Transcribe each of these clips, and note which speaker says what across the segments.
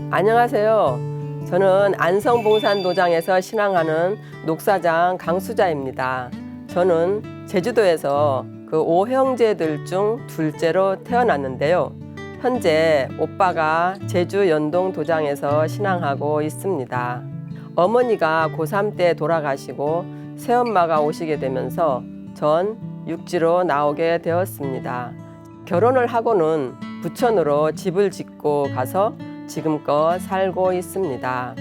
Speaker 1: 안녕하세요. 저는 안성봉산도장에서 신앙하는 녹사장 강수자입니다. 저는 제주도에서 그 5형제들 중 둘째로 태어났는데요. 현재 오빠가 제주 연동도장에서 신앙하고 있습니다. 어머니가 고3 때 돌아가시고 새엄마가 오시게 되면서 전 육지로 나오게 되었습니다. 결혼을 하고는 부천으로 집을 짓고 가서 지금껏 살고 있습니다.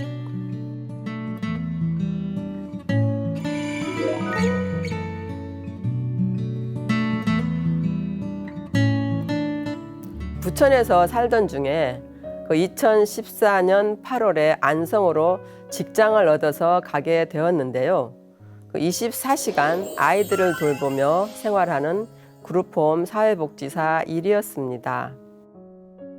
Speaker 1: 부천에서 살던 중에 2014년 8월에 안성으로 직장을 얻어서 가게 되었는데요. 24시간 아이들을 돌보며 생활하는 그룹홈 사회복지사 일이었습니다.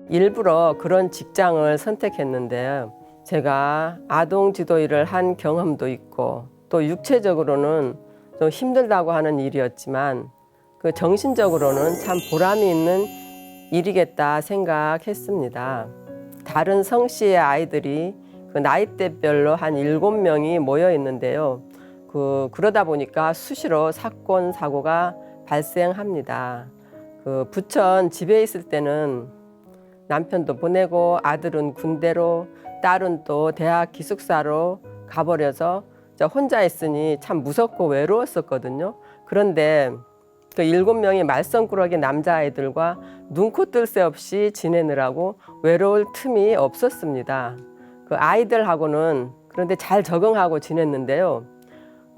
Speaker 1: 일부러 그런 직장을 선택했는데 제가 아동 지도 일을 한 경험도 있고 또 육체적으로는 좀 힘들다고 하는 일이었지만 그 정신적으로는 참 보람이 있는 일이겠다 생각했습니다. 다른 성씨의 아이들이 그 나이대별로 한 7명이 모여 있는데요. 그러다 보니까 수시로 사건, 사고가 발생합니다. 부천 집에 있을 때는 남편도 보내고 아들은 군대로 딸은 또 대학 기숙사로 가버려서 혼자 있으니 참 무섭고 외로웠었거든요. 그런데 그 7명의 말썽꾸러기 남자아이들과 눈코 뜰 새 없이 지내느라고 외로울 틈이 없었습니다. 그 아이들하고는 그런데 잘 적응하고 지냈는데요.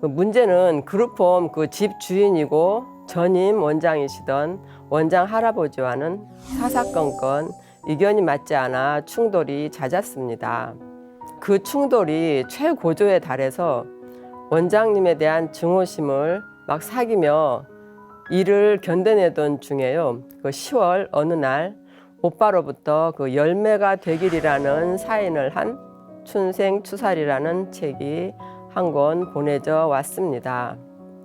Speaker 1: 그 문제는 그룹홈 그 집 주인이고 전임 원장이시던 원장 할아버지와는 사사건건 의견이 맞지 않아 충돌이 잦았습니다. 그 충돌이 최고조에 달해서 원장님에 대한 증오심을 막 사귀며 일을 견뎌내던 중에요. 그 10월 어느 날 오빠로부터 그 열매가 되길이라는 사인을 한 춘생추살이라는 책이 한 권 보내져 왔습니다.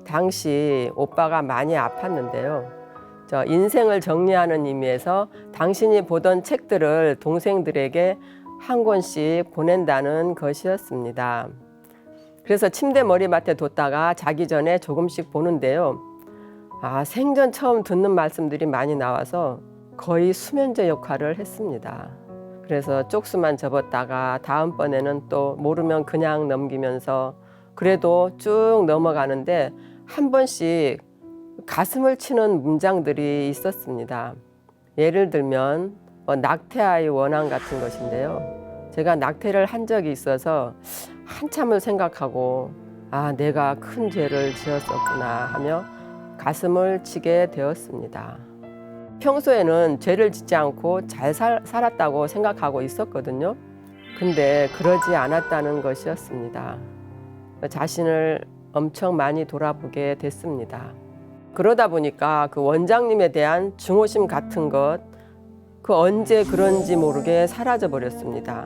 Speaker 1: 당시 오빠가 많이 아팠는데요. 인생을 정리하는 의미에서 당신이 보던 책들을 동생들에게 한 권씩 보낸다는 것이었습니다. 그래서 침대 머리맡에 뒀다가 자기 전에 조금씩 보는데요. 생전 처음 듣는 말씀들이 많이 나와서 거의 수면제 역할을 했습니다. 그래서 쪽수만 접었다가 다음번에는 또 모르면 그냥 넘기면서 그래도 쭉 넘어가는데 한 번씩 가슴을 치는 문장들이 있었습니다. 예를 들면 낙태아이 원한 같은 것인데요. 제가 낙태를 한 적이 있어서 한참을 생각하고 내가 큰 죄를 지었었구나 하며 가슴을 치게 되었습니다. 평소에는 죄를 짓지 않고 잘 살았다고 생각하고 있었거든요. 근데 그러지 않았다는 것이었습니다. 자신을 엄청 많이 돌아보게 됐습니다. 그러다 보니까 그 원장님에 대한 증오심 같은 것, 그 언제 그런지 모르게 사라져 버렸습니다.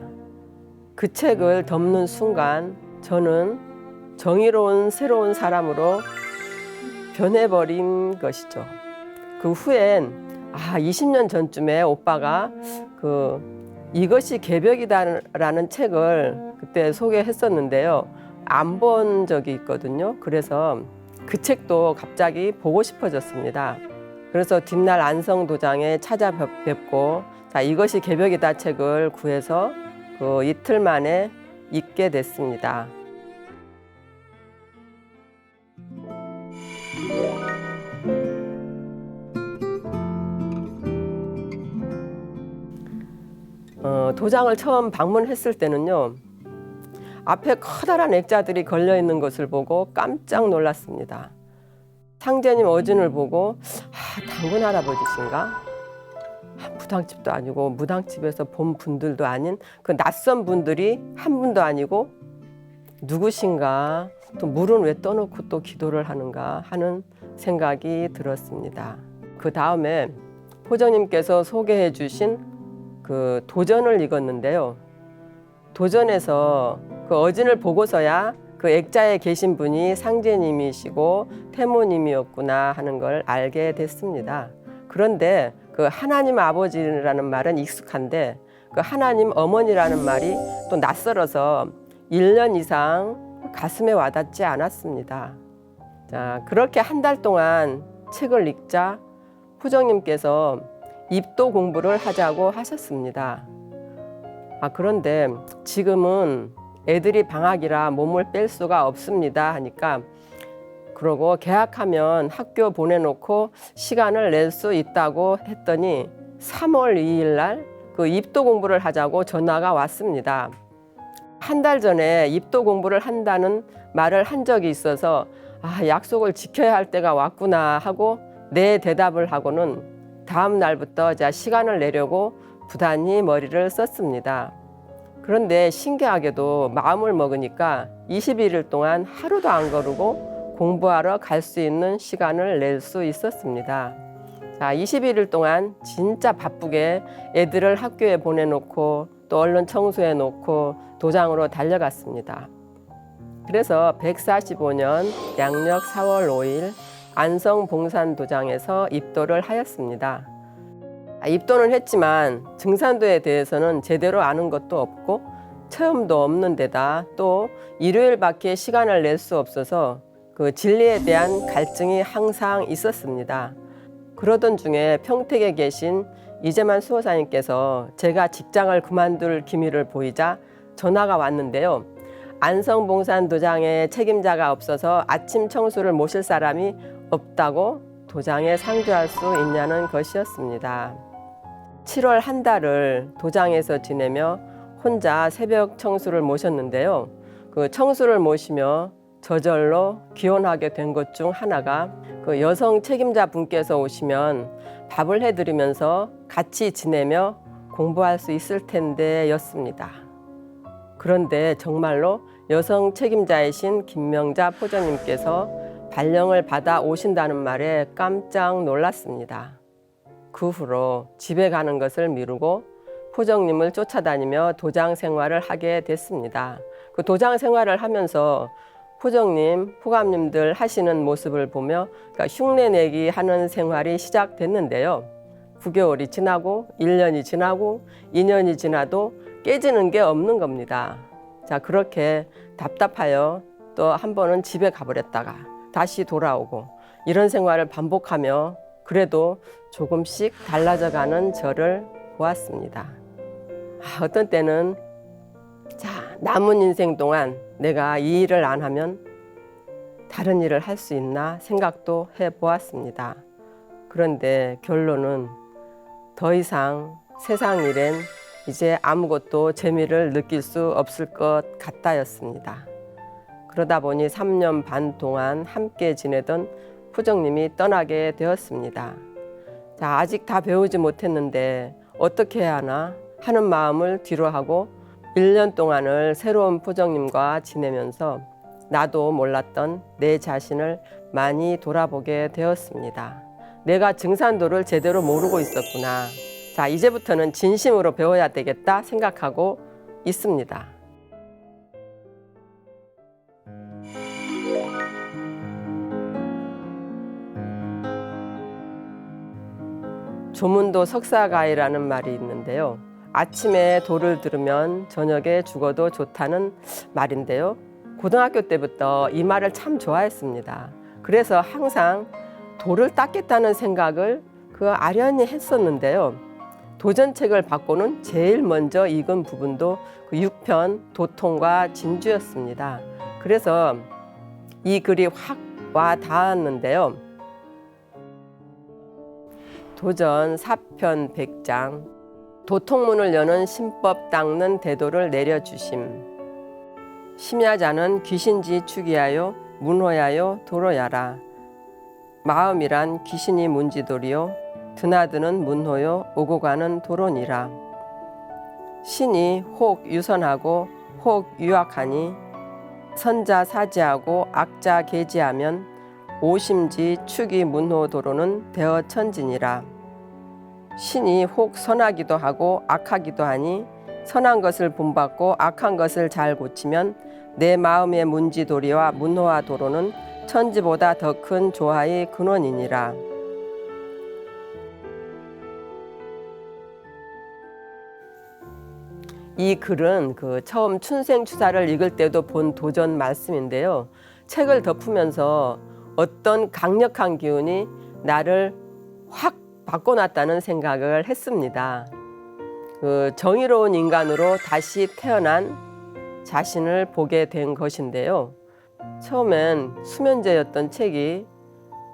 Speaker 1: 그 책을 덮는 순간 저는 정의로운 새로운 사람으로 변해버린 것이죠. 그 후엔 20년 전쯤에 오빠가 이것이 개벽이다라는 책을 그때 소개했었는데요. 안 본 적이 있거든요. 그래서 그 책도 갑자기 보고 싶어졌습니다. 그래서 뒷날 안성도장에 찾아뵙고 이것이 개벽이다 책을 구해서 이틀 만에 읽게 됐습니다. 도장을 처음 방문했을 때는요. 앞에 커다란 액자들이 걸려있는 것을 보고 깜짝 놀랐습니다. 상제님 어진을 보고 당군 할아버지신가? 무당집도 아니고 무당집에서 본 분들도 아닌 그 낯선 분들이 한 분도 아니고 누구신가? 또 물은 왜 떠놓고 또 기도를 하는가 하는 생각이 들었습니다. 그 다음에 포정님께서 소개해 주신 그 도전을 읽었는데요. 도전에서 그 어진을 보고서야 그 액자에 계신 분이 상제님이시고 태모님이었구나 하는 걸 알게 됐습니다. 그런데 그 하나님 아버지라는 말은 익숙한데 그 그 하나님 어머니라는 말이 또 낯설어서 1년 이상 가슴에 와닿지 않았습니다. 자, 그렇게 한 달 동안 책을 읽자 포정님께서 입도 공부를 하자고 하셨습니다. 그런데 지금은 애들이 방학이라 몸을 뺄 수가 없습니다 하니까, 그러고 개학하면 학교 보내놓고 시간을 낼 수 있다고 했더니 3월 2일 날 그 입도 공부를 하자고 전화가 왔습니다. 한 달 전에 입도 공부를 한다는 말을 한 적이 있어서 약속을 지켜야 할 때가 왔구나 하고 네 대답을 하고는 다음 날부터 시간을 내려고 부단히 머리를 썼습니다. 그런데 신기하게도 마음을 먹으니까 21일 동안 하루도 안 거르고 공부하러 갈 수 있는 시간을 낼 수 있었습니다. 자, 21일 동안 진짜 바쁘게 애들을 학교에 보내놓고 또 얼른 청소해 놓고 도장으로 달려갔습니다. 그래서 145년 양력 4월 5일 안성봉산도장에서 입도를 하였습니다. 입도는 했지만 증산도에 대해서는 제대로 아는 것도 없고 체험도 없는 데다 또 일요일밖에 시간을 낼 수 없어서 그 진리에 대한 갈증이 항상 있었습니다. 그러던 중에 평택에 계신 이재만 수호사님께서 제가 직장을 그만둘 기미를 보이자 전화가 왔는데요. 안성봉산도장에 책임자가 없어서 아침 청소를 모실 사람이 없다고 도장에 상주할 수 있냐는 것이었습니다. 7월 한 달을 도장에서 지내며 혼자 새벽 청수를 모셨는데요. 그 청수를 모시며 저절로 기원하게 된 것 중 하나가 그 여성 책임자 분께서 오시면 밥을 해드리면서 같이 지내며 공부할 수 있을 텐데 였습니다. 그런데 정말로 여성 책임자이신 김명자 포정님께서 발령을 받아 오신다는 말에 깜짝 놀랐습니다. 그 후로 집에 가는 것을 미루고 포정님을 쫓아다니며 도장 생활을 하게 됐습니다. 그 도장 생활을 하면서 포정님, 포감님들 하시는 모습을 보며 흉내내기 하는 생활이 시작됐는데요. 9개월이 지나고 1년이 지나고 2년이 지나도 깨지는 게 없는 겁니다. 자, 그렇게 답답하여 또 한 번은 집에 가버렸다가 다시 돌아오고 이런 생활을 반복하며 그래도 조금씩 달라져가는 저를 보았습니다. 어떤 때는 남은 인생 동안 내가 이 일을 안 하면 다른 일을 할 수 있나 생각도 해보았습니다. 그런데 결론은 더 이상 세상 일엔 이제 아무것도 재미를 느낄 수 없을 것 같다였습니다. 그러다 보니 3년 반 동안 함께 지내던 포정님이 떠나게 되었습니다. 자, 아직 다 배우지 못했는데 어떻게 해야 하나 하는 마음을 뒤로하고 1년 동안을 새로운 포정님과 지내면서 나도 몰랐던 내 자신을 많이 돌아보게 되었습니다. 내가 증산도를 제대로 모르고 있었구나. 자, 이제부터는 진심으로 배워야 되겠다 생각하고 있습니다. 조문도 석사가이라는 말이 있는데요. 아침에 도를 들으면 저녁에 죽어도 좋다는 말인데요. 고등학교 때부터 이 말을 참 좋아했습니다. 그래서 항상 도를 닦겠다는 생각을 아련히 했었는데요. 도전책을 받고는 제일 먼저 읽은 부분도 그 6편 도통과 진주였습니다. 그래서 이 글이 확 와 닿았는데요. 도전 4편 100장 도통문을 여는 신법 닦는 대도를 내려주심. 심야자는 귀신지 축이하여 문호야요 도로야라. 마음이란 귀신이 문지돌이요 드나드는 문호요 오고 가는 도로니라. 신이 혹 유선하고 혹 유악하니 선자 사지하고 악자 계지하면 오심지 축이 문호 도로는 되어 천진이라. 신이 혹 선하기도 하고 악하기도 하니 선한 것을 본받고 악한 것을 잘 고치면 내 마음의 문지도리와 문호와 도로는 천지보다 더 큰 조화의 근원이니라. 이 글은 그 처음 춘생추사를 읽을 때도 본 도전 말씀인데요. 책을 덮으면서 어떤 강력한 기운이 나를 확 바꿔놨다는 생각을 했습니다. 그 정의로운 인간으로 다시 태어난 자신을 보게 된 것인데요. 처음엔 수면제였던 책이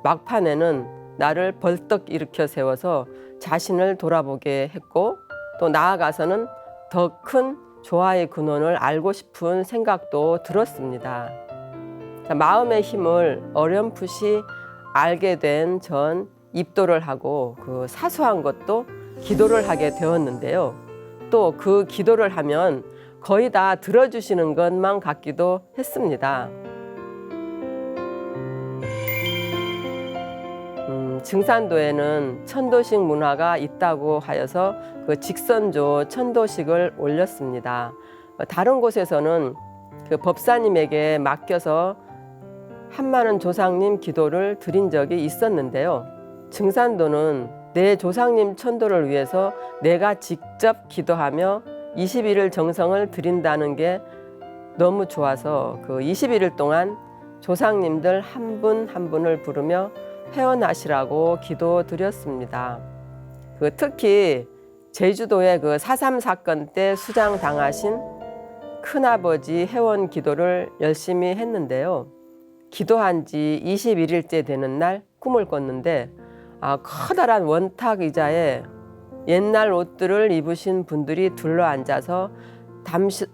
Speaker 1: 막판에는 나를 벌떡 일으켜 세워서 자신을 돌아보게 했고, 또 나아가서는 더 큰 조화의 근원을 알고 싶은 생각도 들었습니다. 마음의 힘을 어렴풋이 알게 된 전 입도를 하고 그 사소한 것도 기도를 하게 되었는데요. 또 그 기도를 하면 거의 다 들어주시는 것만 같기도 했습니다. 증산도에는 천도식 문화가 있다고 하여서 그 직선조 천도식을 올렸습니다. 다른 곳에서는 그 법사님에게 맡겨서 한마는 조상님 기도를 드린 적이 있었는데요. 증산도는 내 조상님 천도를 위해서 내가 직접 기도하며 21일 정성을 드린다는 게 너무 좋아서 그 21일 동안 조상님들 한 분 한 분을 부르며 회원하시라고 기도드렸습니다. 그 특히 제주도의 그 4.3 사건 때 수장당하신 큰아버지 회원 기도를 열심히 했는데요. 기도한 지 21일째 되는 날 꿈을 꿨는데 커다란 원탁 의자에 옛날 옷들을 입으신 분들이 둘러앉아서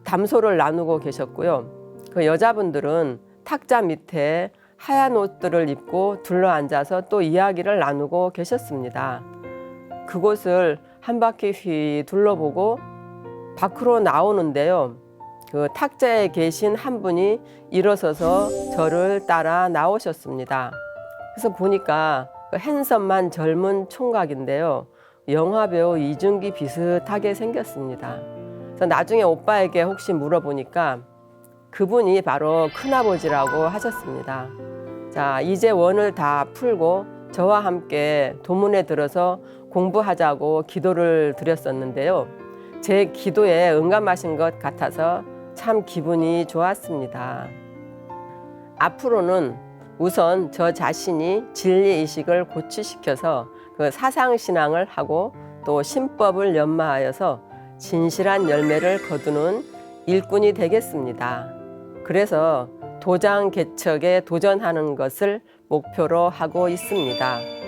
Speaker 1: 담소를 나누고 계셨고요. 그 여자분들은 탁자 밑에 하얀 옷들을 입고 둘러앉아서 또 이야기를 나누고 계셨습니다. 그곳을 한 바퀴 휘 둘러보고 밖으로 나오는데요. 그 탁자에 계신 한 분이 일어서서 저를 따라 나오셨습니다. 그래서 보니까 그 핸섬한 젊은 총각인데요. 영화배우 이준기 비슷하게 생겼습니다. 그래서 나중에 오빠에게 혹시 물어보니까 그분이 바로 큰아버지라고 하셨습니다. 자, 이제 원을 다 풀고 저와 함께 도문에 들어서 공부하자고 기도를 드렸었는데요. 제 기도에 응감하신 것 같아서 참 기분이 좋았습니다. 앞으로는 우선 저 자신이 진리의식을 고취시켜서 그 사상신앙을 하고 또 신법을 연마하여서 진실한 열매를 거두는 일꾼이 되겠습니다. 그래서 도장 개척에 도전하는 것을 목표로 하고 있습니다.